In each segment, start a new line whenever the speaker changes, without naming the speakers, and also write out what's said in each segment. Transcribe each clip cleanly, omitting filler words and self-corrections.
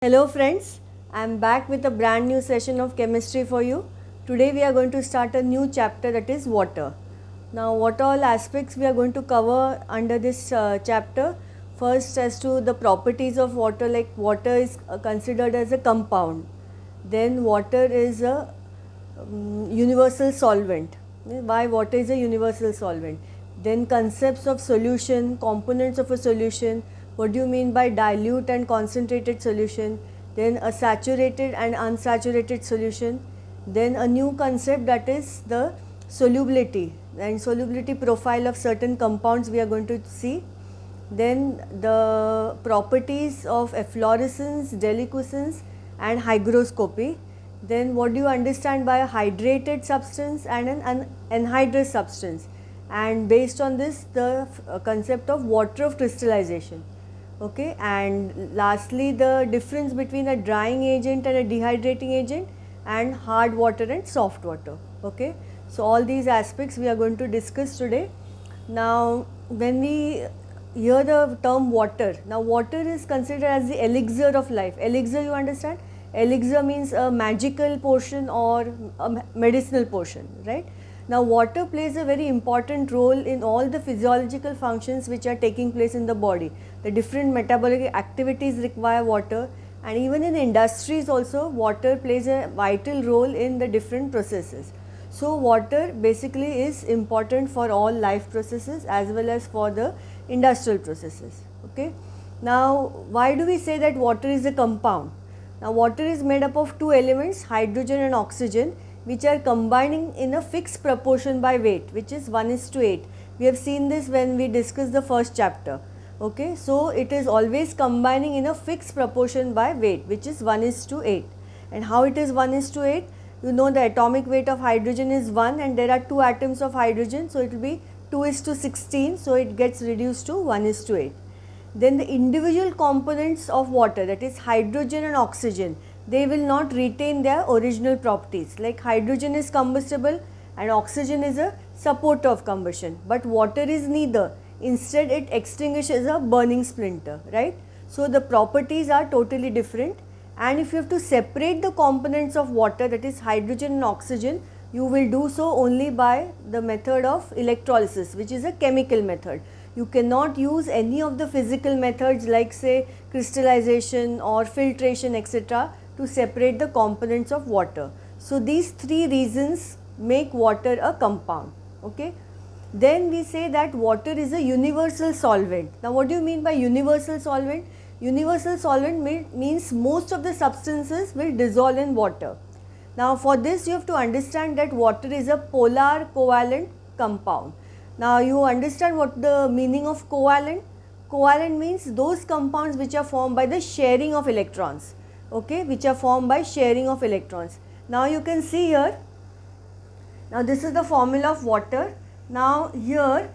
Hello friends, I am back with a brand new session of chemistry for you. Today we are going to start a new chapter, that is water. Now what all aspects we are going to cover under this chapter? First, as to the properties of water, like water is considered as a compound. Then water is a universal solvent. Why water is a universal solvent? Then concepts of solution, components of a solution, what do you mean by dilute and concentrated solution, then a saturated and unsaturated solution, then a new concept, that is the solubility and solubility profile of certain compounds we are going to see, then the properties of efflorescence, deliquescence and hygroscopy. Then what do you understand by a hydrated substance and an anhydrous substance, and based on this the concept of water of crystallization. Okay, and lastly the difference between a drying agent and a dehydrating agent, and hard water and soft water. Okay, so all these aspects we are going to discuss today. Now when we hear the term water, now water is considered as the elixir of life. Elixir, you understand? Elixir means a magical portion or a medicinal portion, right? Now water plays a very important role in all the physiological functions which are taking place in the body. The different metabolic activities require water, and even in industries also water plays a vital role in the different processes. So water basically is important for all life processes as well as for the industrial processes. Okay. Now why do we say that water is a compound? Now water is made up of two elements, hydrogen and oxygen, which are combining in a fixed proportion by weight, which is 1:8. We have seen this when we discussed the first chapter. Okay, so it is always combining in a fixed proportion by weight, which is 1:8. And how it is 1:8? You know the atomic weight of hydrogen is 1 and there are 2 atoms of hydrogen, so it will be 2:16, so it gets reduced to 1:8. Then the individual components of water, that is hydrogen and oxygen, they will not retain their original properties. Like hydrogen is combustible and oxygen is a supporter of combustion, but water is neither. Instead it extinguishes a burning splinter, right? So the properties are totally different, and if you have to separate the components of water, that is hydrogen and oxygen, you will do so only by the method of electrolysis, which is a chemical method. You cannot use any of the physical methods like say crystallization or filtration, etc., to separate the components of water. So these three reasons make water a compound. Okay. Then we say that water is a universal solvent. Now what do you mean by universal solvent? Universal solvent means most of the substances will dissolve in water. Now for this you have to understand that water is a polar covalent compound. Now you understand what the meaning of covalent? Covalent means those compounds which are formed by the sharing of electrons. Okay, which are formed by sharing of electrons. Now you can see here, now this is the formula of water. Now here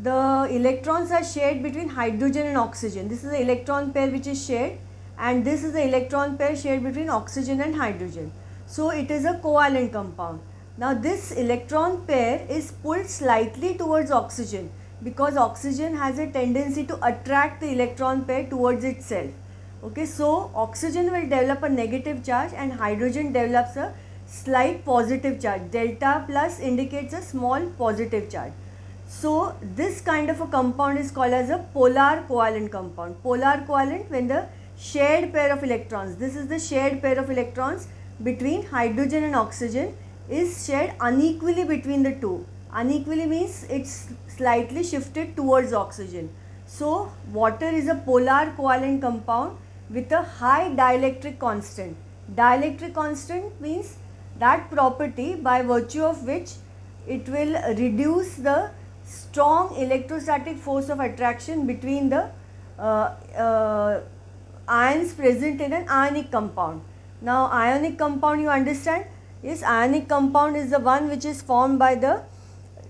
the electrons are shared between hydrogen and oxygen. This is the electron pair which is shared, and this is the electron pair shared between oxygen and hydrogen. So it is a covalent compound. Now this electron pair is pulled slightly towards oxygen because oxygen has a tendency to attract the electron pair towards itself. Okay, so oxygen will develop a negative charge and hydrogen develops a slight positive charge. Delta plus indicates a small positive charge. So this kind of a compound is called as a polar covalent compound. Polar covalent when the shared pair of electrons, this is the shared pair of electrons between hydrogen and oxygen, is shared unequally between the two. Unequally means it's slightly shifted towards oxygen. So water is a polar covalent compound with a high dielectric constant. Dielectric constant means that property by virtue of which it will reduce the strong electrostatic force of attraction between the ions present in an ionic compound. Now ionic compound, you understand? Yes, ionic compound is the one which is formed by the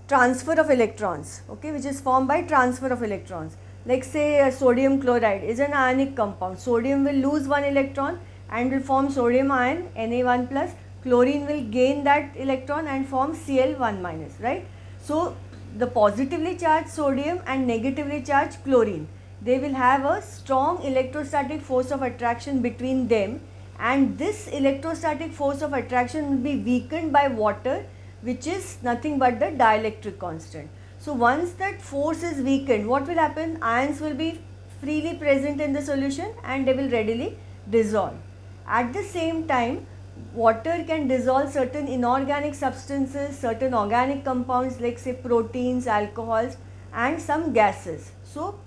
transfer of electrons. Okay, which is formed by transfer of electrons. Like say sodium chloride is an ionic compound. Sodium will lose one electron and will form sodium ion Na1 plus. Chlorine will gain that electron and form Cl1 minus, right? So the positively charged sodium and negatively charged chlorine, they will have a strong electrostatic force of attraction between them, and this electrostatic force of attraction will be weakened by water, which is nothing but the dielectric constant. So once that force is weakened, what will happen? Ions will be freely present in the solution and they will readily dissolve. At the same time, water can dissolve certain inorganic substances, certain organic compounds like say proteins, alcohols and some gases. So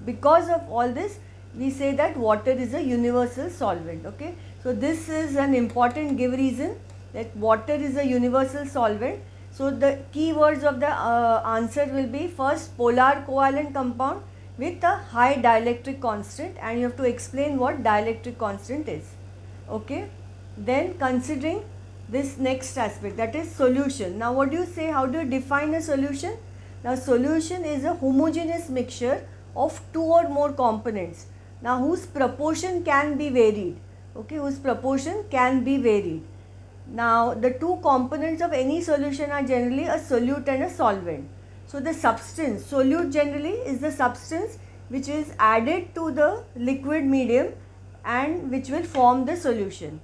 because of all this, we say that water is a universal solvent. Okay, so this is an important give reason that water is a universal solvent. So the key words of the answer will be first polar covalent compound with a high dielectric constant, and you have to explain what dielectric constant is. Okay, then considering this next aspect, that is solution. Now what do you say, how do you define a solution? Now solution is a homogeneous mixture of two or more components, now whose proportion can be varied. Okay, whose proportion can be varied. Now the two components of any solution are generally a solute and a solvent. So the substance, solute generally is the substance which is added to the liquid medium and which will form the solution,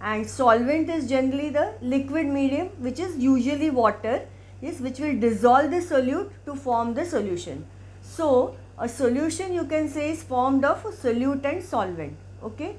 and solvent is generally the liquid medium which is usually water, yes, which will dissolve the solute to form the solution. So a solution you can say is formed of solute and solvent. Okay,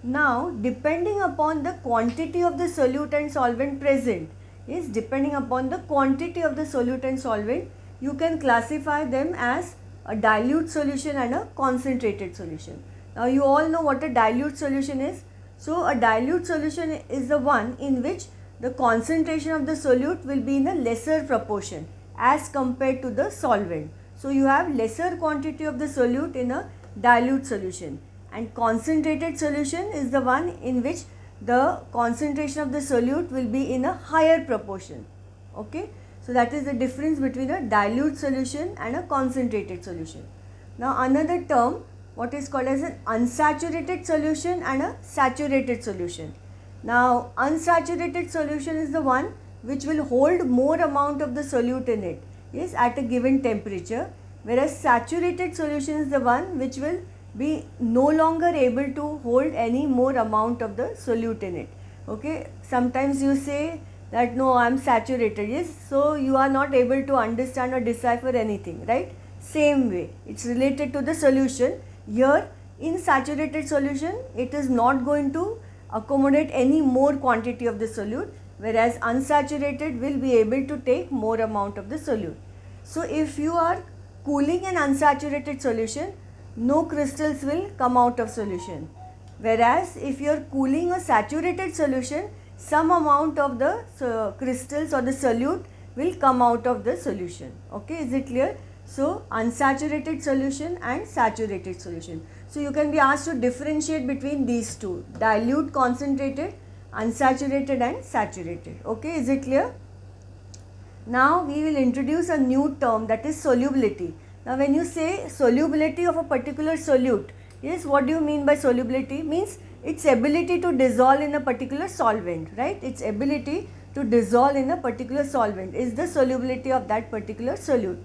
now depending upon the quantity of the solute and solvent present, yes, depending upon the quantity of the solute and solvent, you can classify them as a dilute solution and a concentrated solution. Now you all know what a dilute solution is. So a dilute solution is the one in which the concentration of the solute will be in a lesser proportion as compared to the solvent. So you have lesser quantity of the solute in a dilute solution, and concentrated solution is the one in which the concentration of the solute will be in a higher proportion. Okay, so that is the difference between a dilute solution and a concentrated solution. Now another term, what is called as an unsaturated solution and a saturated solution. Now unsaturated solution is the one which will hold more amount of the solute in it, yes, at a given temperature, whereas saturated solution is the one which will be no longer able to hold any more amount of the solute in it. Okay, sometimes you say that no, I am saturated, yes, so you are not able to understand or decipher anything, right? Same way, it's related to the solution. Here in saturated solution, it is not going to accommodate any more quantity of the solute, whereas unsaturated will be able to take more amount of the solute. So if you are cooling an unsaturated solution, no crystals will come out of solution, whereas if you are cooling a saturated solution, some amount of the crystals or the solute will come out of the solution. Okay, is it clear? So unsaturated solution and saturated solution. So you can be asked to differentiate between these two, dilute, concentrated, unsaturated and saturated. Okay, is it clear? Now we will introduce a new term, that is solubility. Now when you say solubility of a particular solute, yes, what do you mean by solubility? Means its ability to dissolve in a particular solvent, right? Its ability to dissolve in a particular solvent is the solubility of that particular solute.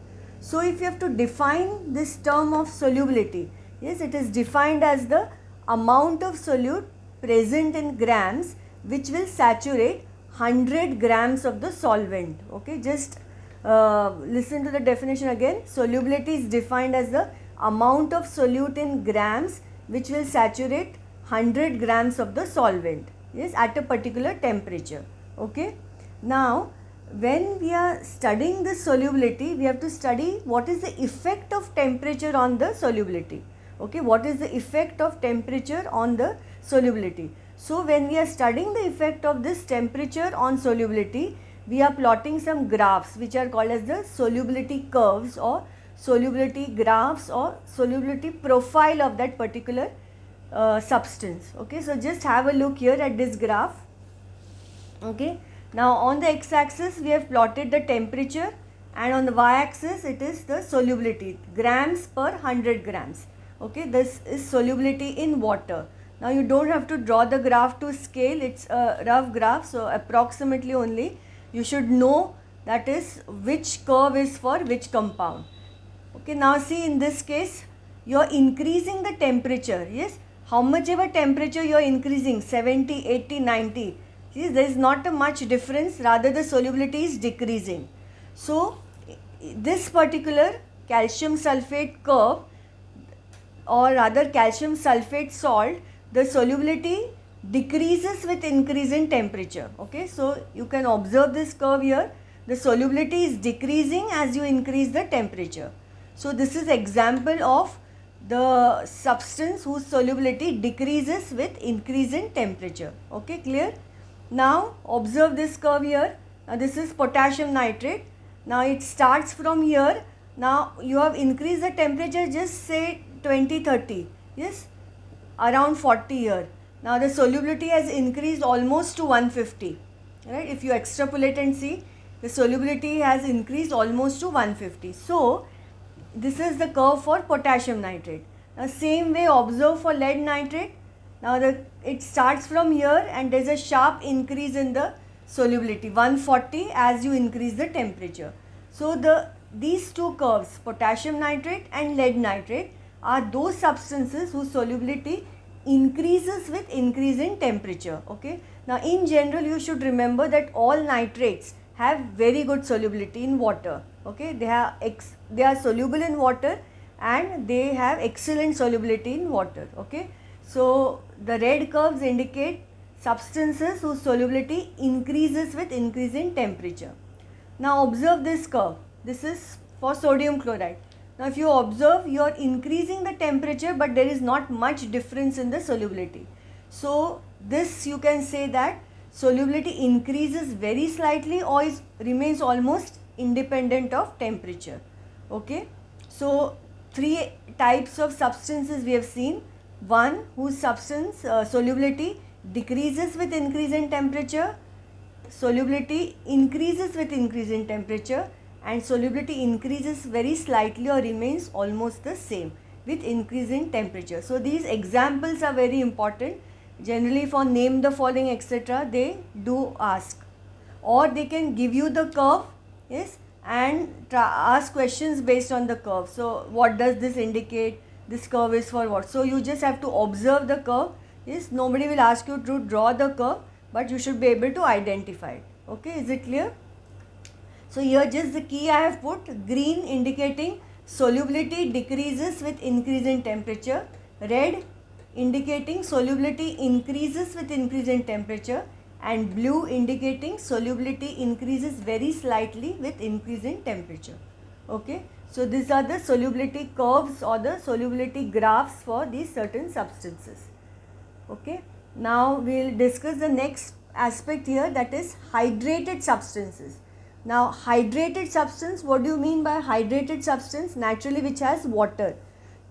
So if you have to define this term of solubility, yes, it is defined as the amount of solute present in grams which will saturate 100 grams of the solvent. Okay, just listen to the definition again. Solubility is defined as the amount of solute in grams which will saturate 100 grams of the solvent, yes, at a particular temperature. Okay, now when we are studying this solubility, we have to study what is the effect of temperature on the solubility. Okay, what is the effect of temperature on the solubility? So when we are studying the effect of this temperature on solubility, we are plotting some graphs which are called as the solubility curves or solubility graphs or solubility profile of that particular substance. Okay, so just have a look here at this graph. Okay, now on the x-axis we have plotted the temperature, and on the y-axis it is the solubility, grams per 100 grams. Okay, this is solubility in water. Now you don't have to draw the graph to scale, it's a rough graph, so approximately only you should know that is which curve is for which compound. Okay, now see in this case you are increasing the temperature. Yes, how much ever temperature you are increasing, 70, 80, 90. See, there is not a much difference, rather the solubility is decreasing. So this particular calcium sulfate curve, or rather calcium sulfate salt, the solubility decreases with increase in temperature. Okay, so you can observe this curve here. The solubility is decreasing as you increase the temperature. So this is example of the substance whose solubility decreases with increase in temperature. Okay, clear? Now observe this curve here. Now this is potassium nitrate. Now it starts from here. Now you have increased the temperature, just say 20, 30. Yes, around 40 here. Now the solubility has increased almost to 150. Right? If you extrapolate and see, the solubility has increased almost to 150. So this is the curve for potassium nitrate. Now same way observe for lead nitrate. Now it starts from here and there is a sharp increase in the solubility, 140, as you increase the temperature. So these two curves, potassium nitrate and lead nitrate, are those substances whose solubility increases with increase in temperature. Okay. Now in general you should remember that all nitrates have very good solubility in water. Okay, they are soluble in water and they have excellent solubility in water. Okay, so the red curves indicate substances whose solubility increases with increase in temperature. Now observe this curve. This is for sodium chloride. Now if you observe, you are increasing the temperature but there is not much difference in the solubility. So this you can say that solubility increases very slightly or remains almost independent of temperature. Okay, so three types of substances we have seen. One whose substance solubility decreases with increase in temperature, solubility increases with increase in temperature, and solubility increases very slightly or remains almost the same with increase in temperature. So these examples are very important. Generally for name the following etc. they do ask, or they can give you the curve, yes, and ask questions based on the curve. So what does this indicate? This curve is for what? So you just have to observe the curve. Yes, nobody will ask you to draw the curve, but you should be able to identify it. Okay, is it clear? So here just the key I have put: green indicating solubility decreases with increase in temperature, red indicating solubility increases with increase in temperature, and blue indicating solubility increases very slightly with increase in temperature. Okay, so these are the solubility curves or the solubility graphs for these certain substances. Okay, now we will discuss the next aspect here, that is hydrated substances. Now hydrated substance, what do you mean by hydrated substance? Naturally which has water.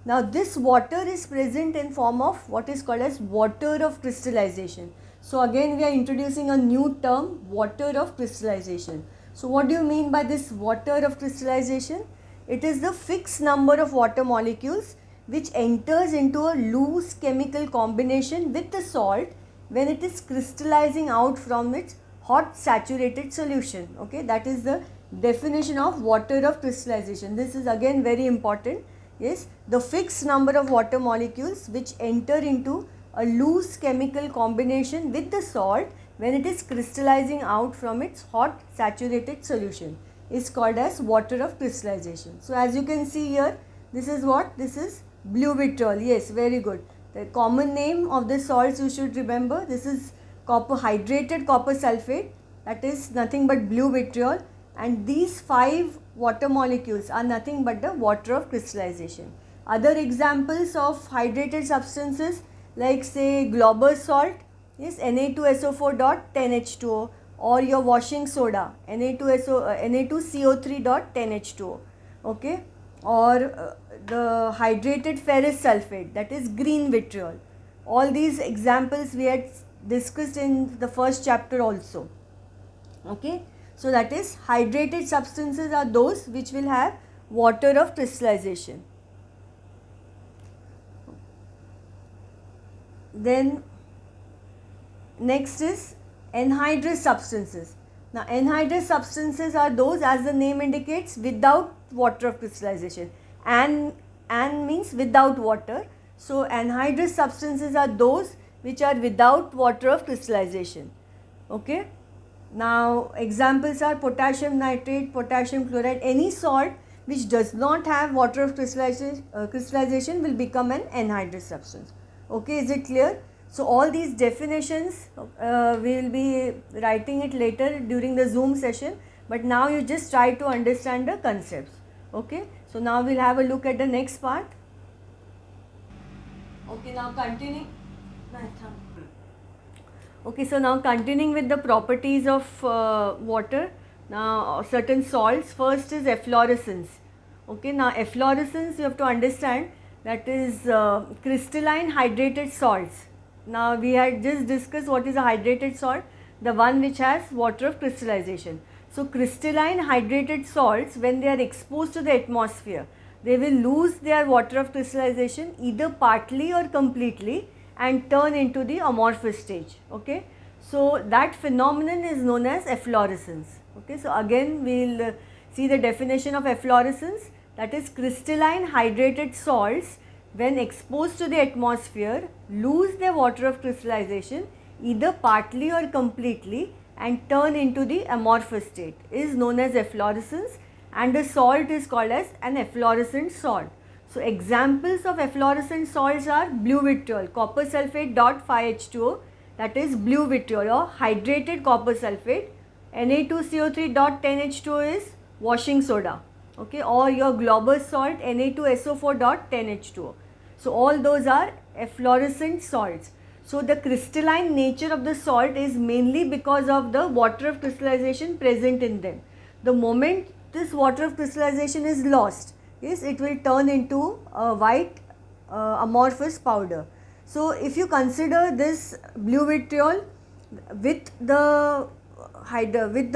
Now this water is present in form of what is called as water of crystallization. So again we are introducing a new term, water of crystallization. So what do you mean by this water of crystallization? It is the fixed number of water molecules which enters into a loose chemical combination with the salt when it is crystallizing out from its hot saturated solution. Okay, that is the definition of water of crystallization. This is again very important. Yes, the fixed number of water molecules which enter into a loose chemical combination with the salt when it is crystallizing out from its hot saturated solution is called as water of crystallization. So as you can see here, this is what? This is blue vitriol. Yes, very good. The common name of the salts you should remember, this is hydrated copper sulfate, that is nothing but blue vitriol, and these 5 water molecules are nothing but the water of crystallization. Other examples of hydrated substances like say Glauber's salt, yes, Na2SO4 dot 10H2O, or your washing soda Na2CO3 dot 10H2O. Okay, or the hydrated ferrous sulfate, that is green vitriol. All these examples we had discussed in the first chapter also. Okay, so that is hydrated substances are those which will have water of crystallization. Then next is anhydrous substances. Now anhydrous substances are those, as the name indicates, without water of crystallization. And an means without water. So anhydrous substances are those which are without water of crystallization. Okay. Now examples are potassium nitrate, potassium chloride. Any salt which does not have water of crystallization will become an anhydrous substance. Okay, is it clear? So all these definitions we will be writing it later during the Zoom session, but now you just try to understand the concepts. Okay, so now we'll have a look at the next part. Okay, now continuing. Okay, so now continuing with the properties of water. Now certain salts, first is efflorescence. Okay, now efflorescence you have to understand, that is crystalline hydrated salts. Now we had just discussed what is a hydrated salt, the one which has water of crystallization. So crystalline hydrated salts, when they are exposed to the atmosphere, they will lose their water of crystallization either partly or completely and turn into the amorphous stage. Okay, so that phenomenon is known as efflorescence. Okay, so again we will see the definition of efflorescence, that is crystalline hydrated salts when exposed to the atmosphere lose their water of crystallization either partly or completely and turn into the amorphous state is known as efflorescence, and the salt is called as an efflorescent salt. So examples of efflorescent salts are blue vitriol, copper sulphate dot 5H2O, that is blue vitriol or hydrated copper sulphate. Na2CO3 dot 10H2O is washing soda. Okay, or your Glauber's salt Na2SO4 dot 10H2O. So all those are efflorescent salts. So the crystalline nature of the salt is mainly because of the water of crystallization present in them. The moment this water of crystallization is lost, yes, it will turn into a white amorphous powder. So if you consider this blue vitriol with the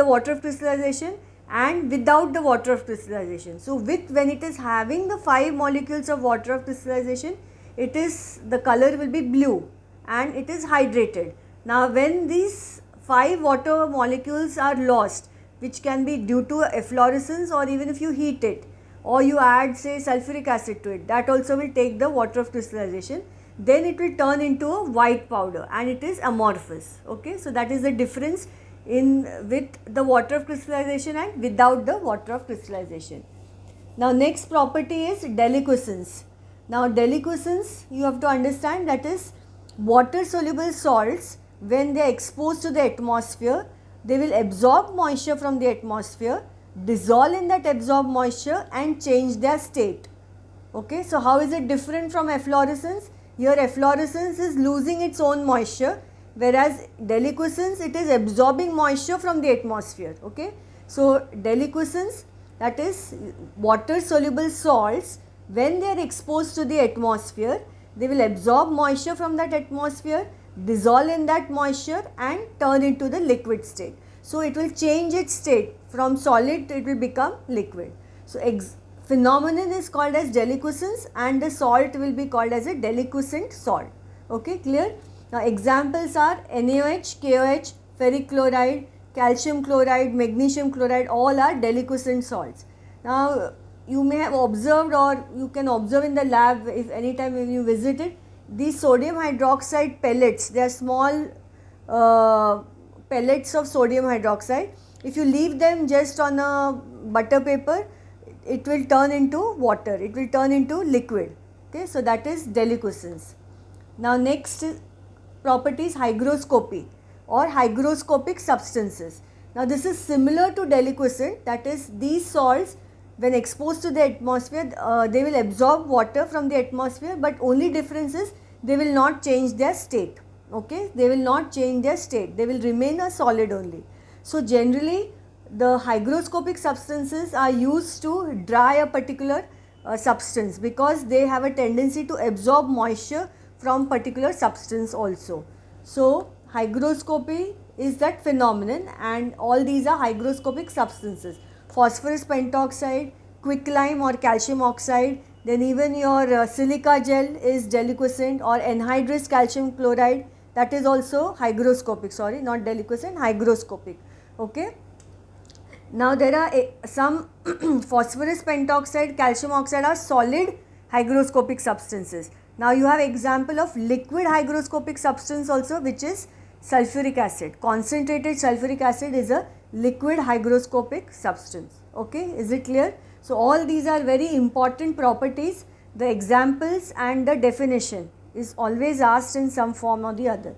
water of crystallization and without the water of crystallization. So when it is having the 5 molecules of water of crystallization, the color will be blue and it is hydrated. Now when these 5 water molecules are lost, which can be due to efflorescence or even if you heat it or you add say sulfuric acid to it, that also will take the water of crystallization, then it will turn into a white powder and it is amorphous. Okay, so that is the difference with the water of crystallization and without the water of crystallization. Now next property is deliquescence. Now deliquescence you have to understand, that is water soluble salts when they are exposed to the atmosphere, they will absorb moisture from the atmosphere, dissolve in that absorbed moisture and change their state. Okay, so how is it different from efflorescence? Here efflorescence is losing its own moisture, whereas deliquescence, it is absorbing moisture from the atmosphere. Okay, so deliquescence, that is water soluble salts when they are exposed to the atmosphere, they will absorb moisture from that atmosphere, dissolve in that moisture and turn into the liquid state. So it will change its state from solid, it will become liquid. So phenomenon is called as deliquescence and the salt will be called as a deliquescent salt. Okay, clear? Now examples are NaOH, KOH, ferric chloride, calcium chloride, magnesium chloride, all are deliquescent salts. Now you may have observed or you can observe in the lab if anytime when you visit it, these sodium hydroxide pellets, they are small pellets of sodium hydroxide. If you leave them just on a butter paper, it will turn into water, it will turn into liquid. Okay, so that is deliquescence. Now next property is hygroscopy or hygroscopic substances. Now this is similar to deliquescent, that is these salts when exposed to the atmosphere, they will absorb water from the atmosphere, but only difference is they will not change their state. Okay, they will not change their state, they will remain a solid only. So generally the hygroscopic substances are used to dry a particular substance because they have a tendency to absorb moisture from particular substance also. So hygroscopy is that phenomenon and all these are hygroscopic substances. Phosphorus pentoxide, quicklime or calcium oxide, then even your silica gel is deliquescent, or anhydrous calcium chloride, that is also hygroscopic, sorry not deliquescent, hygroscopic. Okay. Now there are some phosphorus pentoxide, calcium oxide are solid hygroscopic substances. Now you have example of liquid hygroscopic substance also, which is sulfuric acid. Concentrated sulfuric acid is a liquid hygroscopic substance. Okay, is it clear? So all these are very important properties. The examples and the definition is always asked in some form or the other.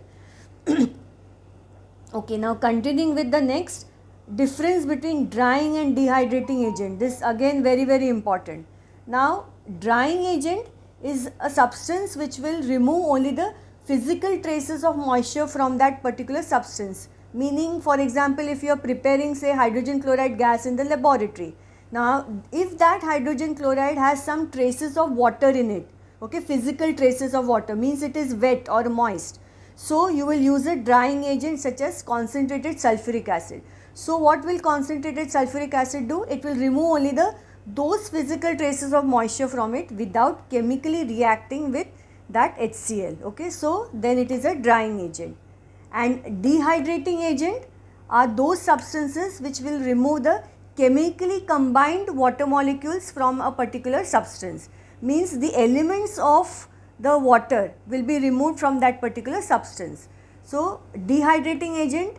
Okay, now continuing with the next, difference between drying and dehydrating agent. This again very important. Now drying agent is a substance which will remove only the physical traces of moisture from that particular substance. Meaning, for example, if you are preparing say hydrogen chloride gas in the laboratory, now if that hydrogen chloride has some traces of water in it, okay, physical traces of water, means it is wet or moist, so you will use a drying agent such as concentrated sulfuric acid. So what will concentrated sulfuric acid do? It will remove only those physical traces of moisture from it without chemically reacting with that HCl. Okay, so then it is a drying agent. And dehydrating agent are those substances which will remove the chemically combined water molecules from a particular substance. Means the elements of the water will be removed from that particular substance. So dehydrating agent,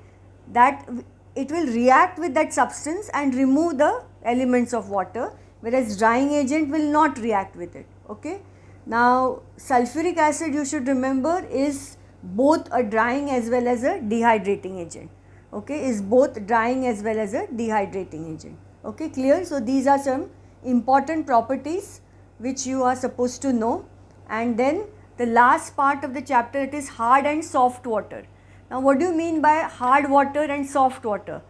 that it will react with that substance and remove the elements of water, whereas drying agent will not react with it. Okay. Now sulfuric acid, you should remember, is both a drying as well as a dehydrating agent. Okay, is both drying as well as a dehydrating agent. Okay, clear? So these are some important properties which you are supposed to know. And then the last part of the chapter, it is hard and soft water. Now what do you mean by hard water and soft water?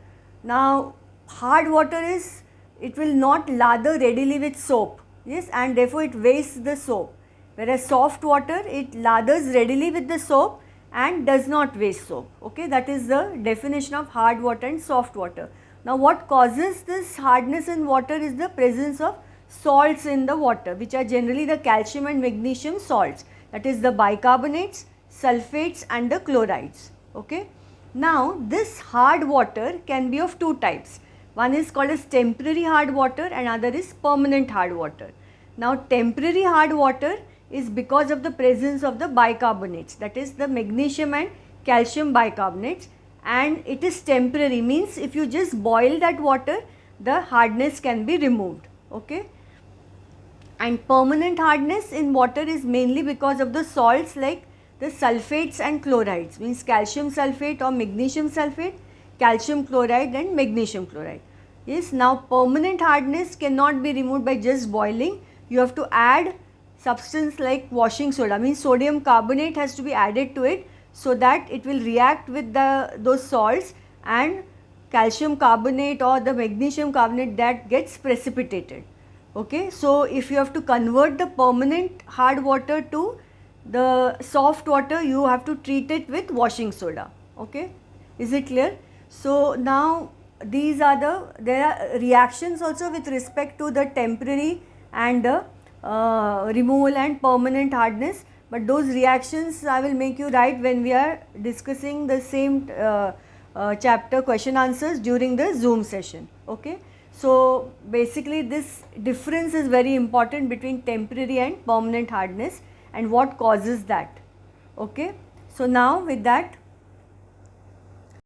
Now hard water is, it will not lather readily with soap, yes, and therefore it wastes the soap, whereas soft water, it lathers readily with the soap and does not waste soap. Okay, that is the definition of hard water and soft water. Now what causes this hardness in water is the presence of salts in the water, which are generally the calcium and magnesium salts, that is the bicarbonates, sulfates and the chlorides. Okay. Now this hard water can be of two types. One is called as temporary hard water and other is permanent hard water. Now temporary hard water is because of the presence of the bicarbonates, that is the magnesium and calcium bicarbonates, and it is temporary, means if you just boil that water, the hardness can be removed. Okay. And permanent hardness in water is mainly because of the salts like the sulfates and chlorides, means calcium sulfate or magnesium sulfate, calcium chloride and magnesium chloride. Yes, now permanent hardness cannot be removed by just boiling. You have to add substance like washing soda, means sodium carbonate has to be added to it so that it will react with those salts, and calcium carbonate or the magnesium carbonate, that gets precipitated. Okay, so if you have to convert the permanent hard water to the soft water, you have to treat it with washing soda. Okay, is it clear? So now these are there are reactions also with respect to the temporary and the removal and permanent hardness, but those reactions I will make you write when we are discussing the same chapter question answers during the Zoom session. Okay. So basically this difference is very important between temporary and permanent hardness and what causes that. Okay. So now with that